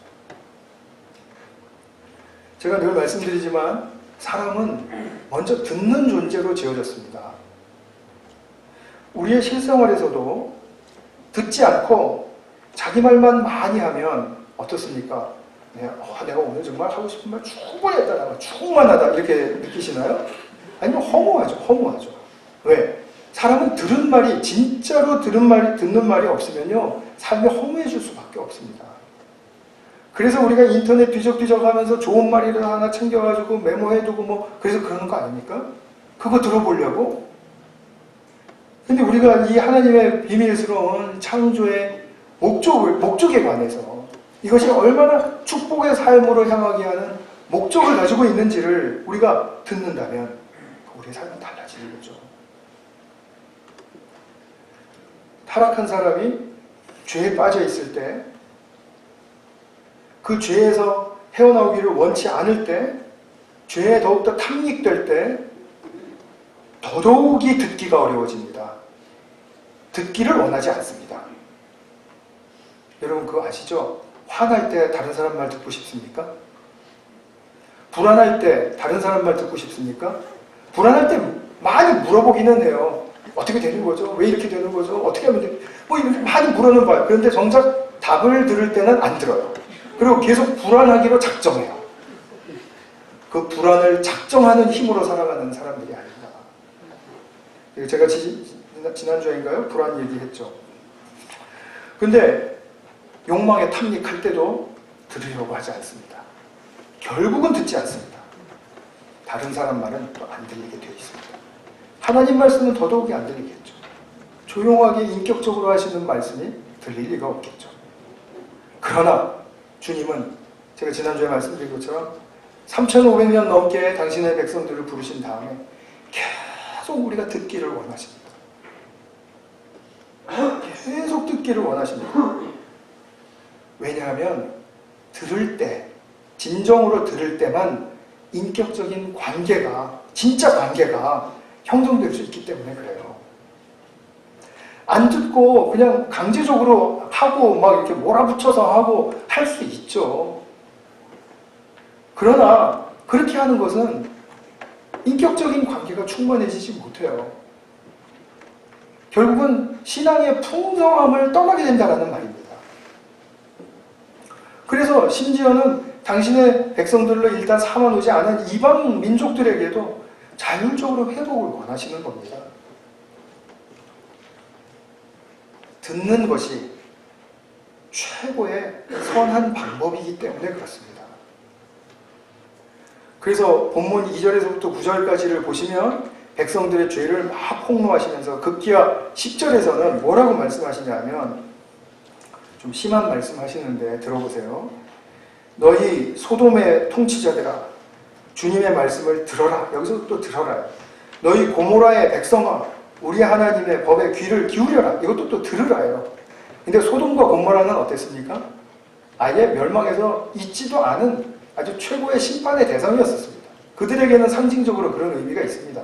제가 늘 말씀드리지만 사람은 먼저 듣는 존재로 지어졌습니다. 우리의 실생활에서도 듣지 않고 자기 말만 많이 하면 어떻습니까? 내가 오늘 정말 하고 싶은 말 충분히 했다, 충만하다, 이렇게 느끼시나요? 아니면 허무하죠. 왜? 사람은 들은 말이, 진짜로 듣는 말이 없으면요, 삶이 허무해질 수밖에 없습니다. 그래서 우리가 인터넷 뒤적뒤적 하면서 좋은 말이를 하나 챙겨가지고 메모해두고 그래서 그러는 거 아닙니까? 그거 들어보려고? 근데 우리가 이 하나님의 비밀스러운 창조의 목적에 관해서 이것이 얼마나 축복의 삶으로 향하게 하는 목적을 가지고 있는지를 우리가 듣는다면 우리의 삶은 달라지는 거죠. 타락한 사람이 죄에 빠져 있을 때, 그 죄에서 헤어나오기를 원치 않을 때, 죄에 더욱더 탐닉될 때 더더욱이 듣기가 어려워집니다. 듣기를 원하지 않습니다. 여러분 그거 아시죠? 화날 때 다른 사람 말 듣고 싶습니까? 불안할 때 다른 사람 말 듣고 싶습니까? 불안할 때 많이 물어보기는 해요. 어떻게 되는 거죠? 왜 이렇게 되는 거죠? 어떻게 하면 돼? 이렇게 많이 물어는 봐요. 그런데 정작 답을 들을 때는 안 들어요. 그리고 계속 불안하기로 작정해요. 그 불안을 작정하는 힘으로 살아가는 사람들이 아닙니다. 제가 지난주에인가요? 불안 얘기했죠. 근데 욕망에 탐닉할 때도 들으려고 하지 않습니다. 결국은 듣지 않습니다. 다른 사람 말은 또 안 들리게 되어 있습니다. 하나님 말씀은 더더욱이 안 들리겠죠. 조용하게 인격적으로 하시는 말씀이 들릴 리가 없겠죠. 그러나 주님은 제가 지난주에 말씀드린 것처럼 3,500년 넘게 당신의 백성들을 부르신 다음에 계속 우리가 듣기를 원하십니다. 계속 듣기를 원하십니다. 왜냐하면 들을 때, 진정으로 들을 때만 인격적인 관계가, 진짜 관계가 형성될 수 있기 때문에 그래요. 안 듣고 그냥 강제적으로 하고 이렇게 몰아붙여서 하고 할 수 있죠. 그러나 그렇게 하는 것은 인격적인 관계가 충만해지지 못해요. 결국은 신앙의 풍성함을 떠나게 된다는 말입니다. 그래서 심지어는 당신의 백성들로 일단 삼아놓지 않은 이방 민족들에게도 자율적으로 회복을 원하시는 겁니다. 듣는 것이 최고의 선한 방법이기 때문에 그렇습니다. 그래서 본문 2절에서부터 9절까지를 보시면 백성들의 죄를 막 폭로하시면서 급기야 10절에서는 뭐라고 말씀하시냐면 좀 심한 말씀하시는데 들어보세요. 너희 소돔의 통치자들아, 주님의 말씀을 들어라. 여기서 또 들어라. 너희 고모라의 백성아, 우리 하나님의 법에 귀를 기울여라. 이것도 또 들으라요. 근데 소돔과 고모라는 어땠습니까? 아예 멸망해서 있지도 않은 아주 최고의 심판의 대상이었습니다. 그들에게는 상징적으로 그런 의미가 있습니다.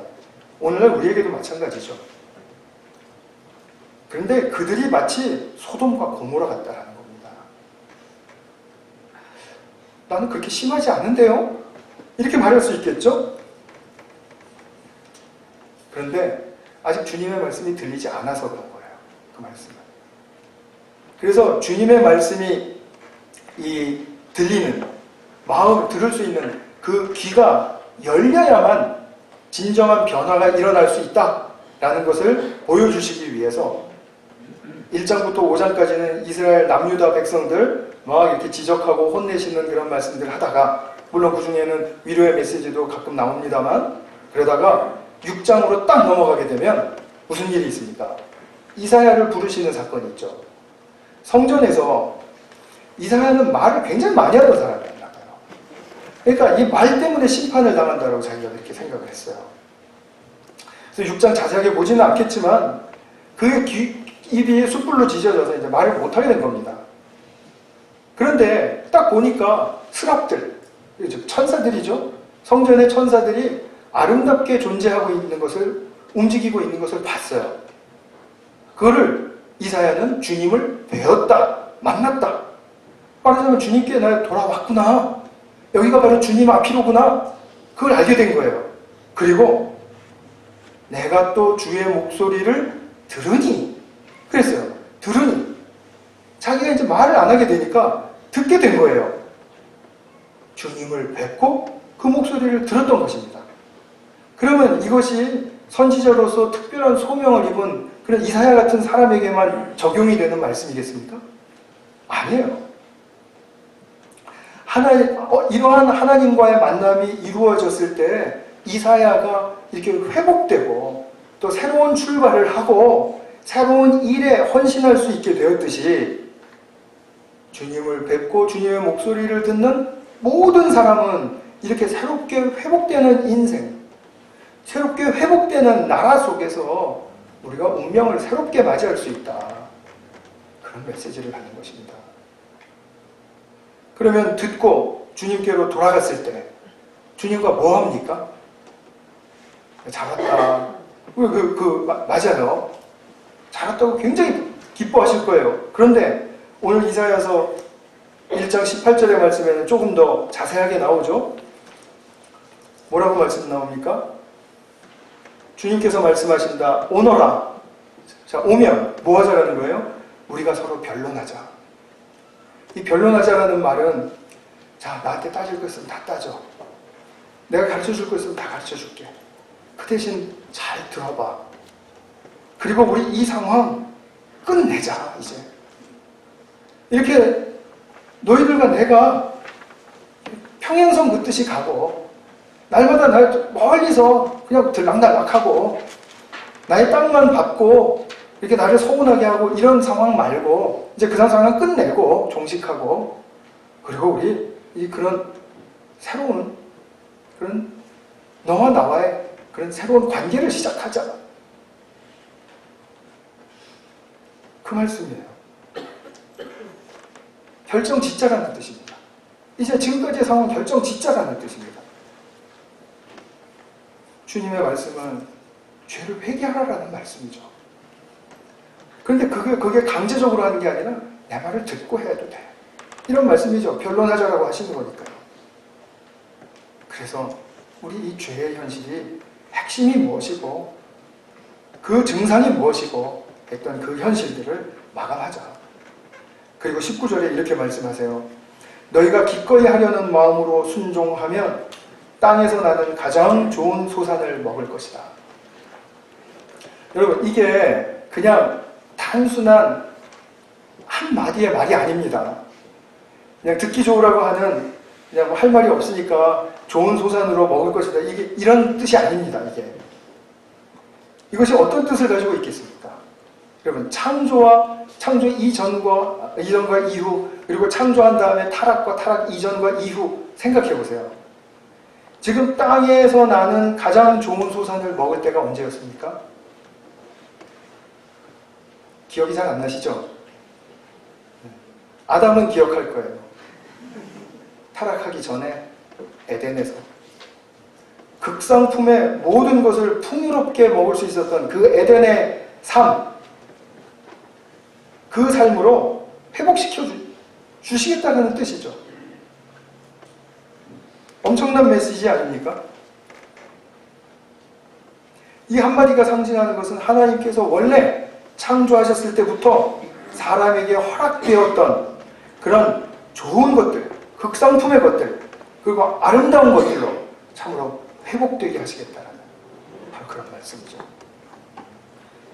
오늘날 우리에게도 마찬가지죠. 그런데 그들이 마치 소돔과 고모라 같다라는 겁니다. 나는 그렇게 심하지 않은데요? 이렇게 말할 수 있겠죠? 그런데 아직 주님의 말씀이 들리지 않아서 그런 거예요. 그 말씀은. 그래서 주님의 말씀이 들리는, 마음을 들을 수 있는 그 귀가 열려야만 진정한 변화가 일어날 수 있다라는 것을 보여주시기 위해서 1장부터 5장까지는 이스라엘 남유다 백성들 막 이렇게 지적하고 혼내시는 그런 말씀들 하다가, 물론 그 중에는 위로의 메시지도 가끔 나옵니다만, 그러다가 6장으로 딱 넘어가게 되면 무슨 일이 있습니까? 이사야를 부르시는 사건이 있죠. 성전에서 이사야는 말을 굉장히 많이 하던 사람이었나 봐요. 그러니까 이 말 때문에 심판을 당한다고 자기가 그렇게 생각을 했어요. 그래서 6장 자세하게 보지는 않겠지만 그의 입이 숯불로 지져져서 이제 말을 못하게 된 겁니다. 그런데 딱 보니까 스랍들, 천사들이죠. 성전의 천사들이 아름답게 존재하고 있는 것을, 움직이고 있는 것을 봤어요. 그거를 이사야는 주님을 뵈었다, 만났다. 말하자면 주님께 나 돌아왔구나. 여기가 바로 주님 앞이로구나. 그걸 알게 된 거예요. 그리고 내가 또 주의 목소리를 들으니, 그랬어요. 들으니. 자기가 이제 말을 안 하게 되니까 듣게 된 거예요. 주님을 뵙고 그 목소리를 들었던 것입니다. 그러면 이것이 선지자로서 특별한 소명을 입은 그런 이사야 같은 사람에게만 적용이 되는 말씀이겠습니까? 아니에요. 이러한 하나님과의 만남이 이루어졌을 때 이사야가 이렇게 회복되고 또 새로운 출발을 하고 새로운 일에 헌신할 수 있게 되었듯이, 주님을 뵙고 주님의 목소리를 듣는 모든 사람은 이렇게 새롭게 회복되는 인생, 새롭게 회복되는 나라 속에서 우리가 운명을 새롭게 맞이할 수 있다. 그런 메시지를 받는 것입니다. 그러면 듣고 주님께로 돌아갔을 때 주님과 뭐 합니까? 잘했다. 맞아요. 잘했다고 굉장히 기뻐하실 거예요. 그런데 오늘 이사야서 1장 18절의 말씀에는 조금 더 자세하게 나오죠. 뭐라고 말씀 나옵니까? 주님께서 말씀하신다. 오너라. 자, 오면 뭐 하자라는 거예요? 우리가 서로 변론하자. 이 변론하자라는 말은, 자, 나한테 따질 거 있으면 다 따져. 내가 가르쳐 줄 거 있으면 다 가르쳐 줄게. 그 대신 잘 들어봐. 그리고 우리 이 상황 끝내자, 이제. 이렇게 너희들과 내가 평행선 긋듯이 가고, 날마다 날 멀리서 그냥 들락날락하고, 나의 땅만 밟고, 이렇게 나를 서운하게 하고, 이런 상황 말고, 이제 그 상황을 끝내고, 종식하고, 그리고 우리 그런 새로운, 그런 너와 나와의 그런 새로운 관계를 시작하자. 그 말씀이에요. 결정 짓자라는 뜻입니다. 이제 지금까지의 상황은 결정 짓자라는 뜻입니다. 주님의 말씀은 죄를 회개하라라는 말씀이죠. 그런데 그게 강제적으로 하는 게 아니라 내 말을 듣고 해도 돼. 이런 말씀이죠. 변론하자라고 하시는 거니까요. 그래서 우리 이 죄의 현실이 핵심이 무엇이고 그 증상이 무엇이고 했던 그 현실들을 마감하자. 그리고 19절에 이렇게 말씀하세요. 너희가 기꺼이 하려는 마음으로 순종하면 땅에서 나는 가장 좋은 소산을 먹을 것이다. 여러분, 이게 그냥 단순한 한마디의 말이 아닙니다. 그냥 듣기 좋으라고 하는, 그냥 할 말이 없으니까 좋은 소산으로 먹을 것이다. 이게 이런 뜻이 아닙니다. 이것이 어떤 뜻을 가지고 있겠습니까? 여러분, 창조 이전과 이후, 그리고 창조한 다음에 타락과 타락 이전과 이후 생각해 보세요. 지금 땅에서 나는 가장 좋은 소산을 먹을 때가 언제였습니까? 기억이 잘 안 나시죠? 아담은 기억할 거예요. 타락하기 전에 에덴에서 극상품의 모든 것을 풍요롭게 먹을 수 있었던 그 에덴의 삶, 그 삶으로 회복시켜 주시겠다는 뜻이죠. 엄청난 메시지 아닙니까? 이 한마디가 상징하는 것은 하나님께서 원래 창조하셨을 때부터 사람에게 허락되었던 그런 좋은 것들, 극상품의 것들, 그리고 아름다운 것들로 참으로 회복되게 하시겠다는 바로 그런 말씀이죠.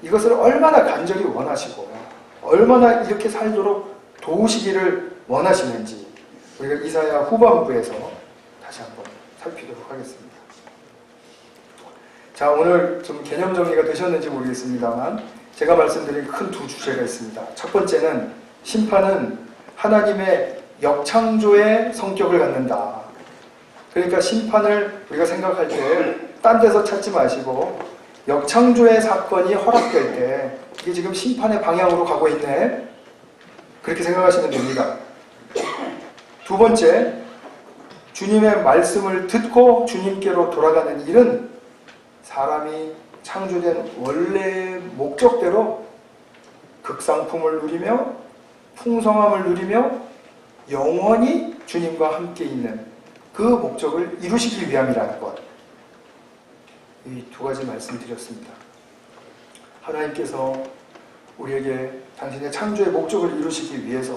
이것을 얼마나 간절히 원하시고 얼마나 이렇게 살도록 도우시기를 원하시는지 우리가 이사야 후반부에서 다시 한번 살피도록 하겠습니다. 자, 오늘 좀 개념 정리가 되셨는지 모르겠습니다만 제가 말씀드린 큰 두 주제가 있습니다. 첫 번째는 심판은 하나님의 역창조의 성격을 갖는다. 그러니까 심판을 우리가 생각할 때 딴 데서 찾지 마시고 역창조의 사건이 허락될 때 이게 지금 심판의 방향으로 가고 있네. 그렇게 생각하시면 됩니다. 두 번째, 주님의 말씀을 듣고 주님께로 돌아가는 일은 사람이 창조된 원래의 목적대로 극상품을 누리며 풍성함을 누리며 영원히 주님과 함께 있는 그 목적을 이루시기 위함이라는 것. 이 두 가지 말씀드렸습니다. 하나님께서 우리에게 당신의 창조의 목적을 이루시기 위해서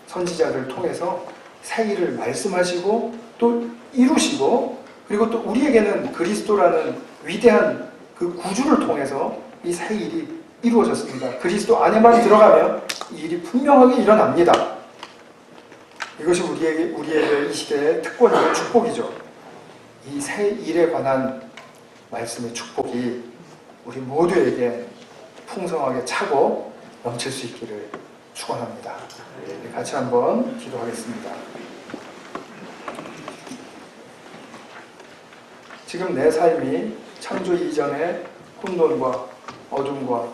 선지자를 통해서 새 일을 말씀하시고 또 이루시고, 그리고 또 우리에게는 그리스도라는 위대한 그 구주를 통해서 이 새 일이 이루어졌습니다. 그리스도 안에만 들어가면 이 일이 분명하게 일어납니다. 이것이 우리에게 이 시대의 특권이고 축복이죠. 이 새 일에 관한 말씀의 축복이 우리 모두에게 풍성하게 차고 넘칠 수 있기를 축원합니다. 같이 한번 기도하겠습니다. 지금 내 삶이 창조 이전의 혼돈과 어둠과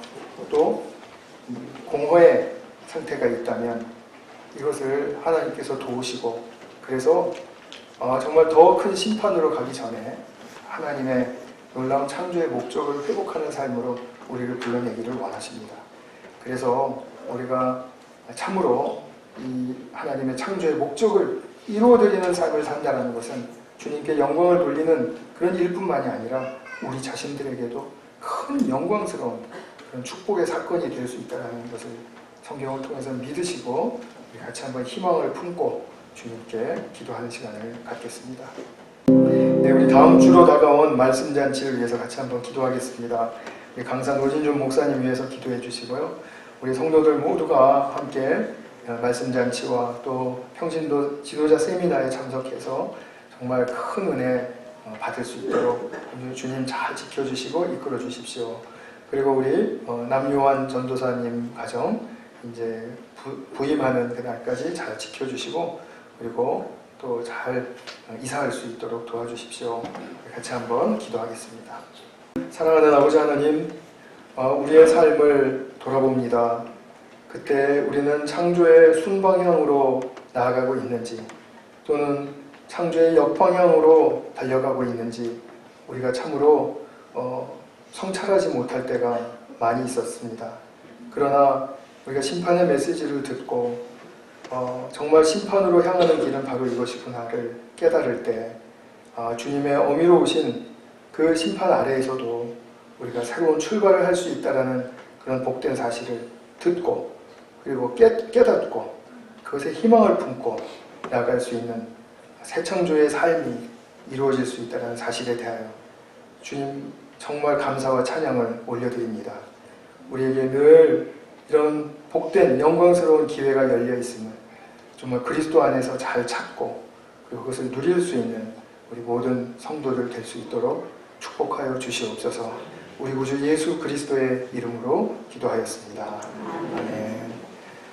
또 공허의 상태가 있다면 이것을 하나님께서 도우시고, 그래서 정말 더 큰 심판으로 가기 전에 하나님의 놀라운 창조의 목적을 회복하는 삶으로 우리를 불러내기를 원하십니다. 그래서 우리가 참으로 이 하나님의 창조의 목적을 이루어드리는 삶을 산다는 것은 주님께 영광을 돌리는 그런 일뿐만이 아니라 우리 자신들에게도 큰 영광스러운 그런 축복의 사건이 될 수 있다는 것을 성경을 통해서 믿으시고 우리 같이 한번 희망을 품고 주님께 기도하는 시간을 갖겠습니다. 네, 우리 다음 주로 다가온 말씀잔치를 위해서 같이 한번 기도하겠습니다. 우리 강산 노진준 목사님 위해서 기도해 주시고요. 우리 성도들 모두가 함께 말씀잔치와 또 평신도 지도자 세미나에 참석해서 정말 큰 은혜 받을 수 있도록 주님 잘 지켜주시고 이끌어 주십시오. 그리고 우리 남요한 전도사님 가정 이제 부임하는 그날까지 잘 지켜주시고, 그리고 또 잘 이사할 수 있도록 도와주십시오. 같이 한번 기도하겠습니다. 사랑하는 아버지 하나님, 우리의 삶을 돌아봅니다. 그때 우리는 창조의 순방향으로 나아가고 있는지 또는 창조의 역방향으로 달려가고 있는지 우리가 참으로 성찰하지 못할 때가 많이 있었습니다. 그러나 우리가 심판의 메시지를 듣고 정말 심판으로 향하는 길은 바로 이것이구나를 깨달을 때 주님의 어미로우신 그 심판 아래에서도 우리가 새로운 출발을 할 수 있다는 그런 복된 사실을 듣고, 그리고 깨닫고 그것에 희망을 품고 나아갈 수 있는 새 창조의 삶이 이루어질 수 있다는 사실에 대하여 주님 정말 감사와 찬양을 올려드립니다. 우리에게 늘 이런 복된 영광스러운 기회가 열려 있음을 정말 그리스도 안에서 잘 찾고 그리고 그것을 누릴 수 있는 우리 모든 성도들 될 수 있도록 축복하여 주시옵소서. 우리 구주 예수 그리스도의 이름으로 기도하였습니다. 아멘.